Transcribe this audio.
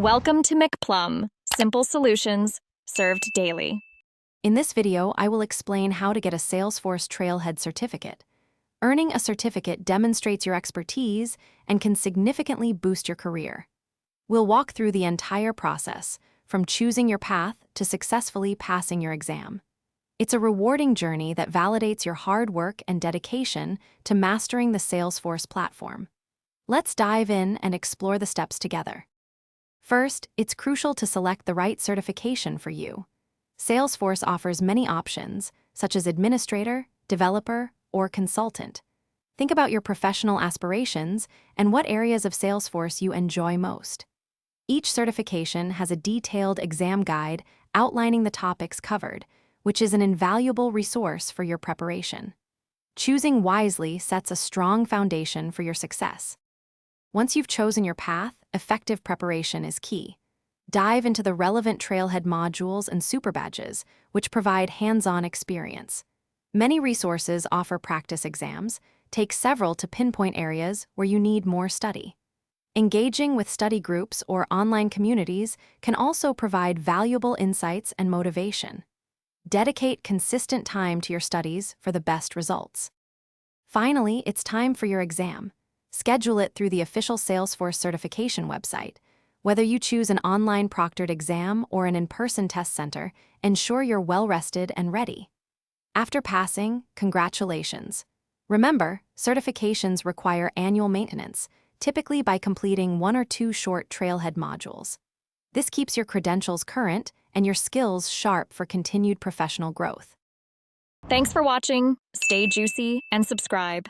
Welcome to McPlum, simple solutions served daily. In this video, I will explain how to get a Salesforce Trailhead certificate. Earning a certificate demonstrates your expertise and can significantly boost your career. We'll walk through the entire process, from choosing your path to successfully passing your exam. It's a rewarding journey that validates your hard work and dedication to mastering the Salesforce platform. Let's dive in and explore the steps together. First, it's crucial to select the right certification for you. Salesforce offers many options, such as administrator, developer, or consultant. Think about your professional aspirations and what areas of Salesforce you enjoy most. Each certification has a detailed exam guide outlining the topics covered, which is an invaluable resource for your preparation. Choosing wisely sets a strong foundation for your success. Once you've chosen your path, effective preparation is key. Dive into the relevant Trailhead modules and super badges, which provide hands-on experience. Many resources offer practice exams. Take several to pinpoint areas where you need more study. Engaging with study groups or online communities can also provide valuable insights and motivation. Dedicate consistent time to your studies for the best results. Finally, it's time for your exam. Schedule it through the official Salesforce certification website. Whether you choose an online proctored exam or an in-person test center, ensure you're well-rested and ready. After passing, congratulations. Remember, certifications require annual maintenance, typically by completing 1 or 2 short Trailhead modules. This keeps your credentials current and your skills sharp for continued professional growth. Thanks for watching. Stay juicy and subscribe.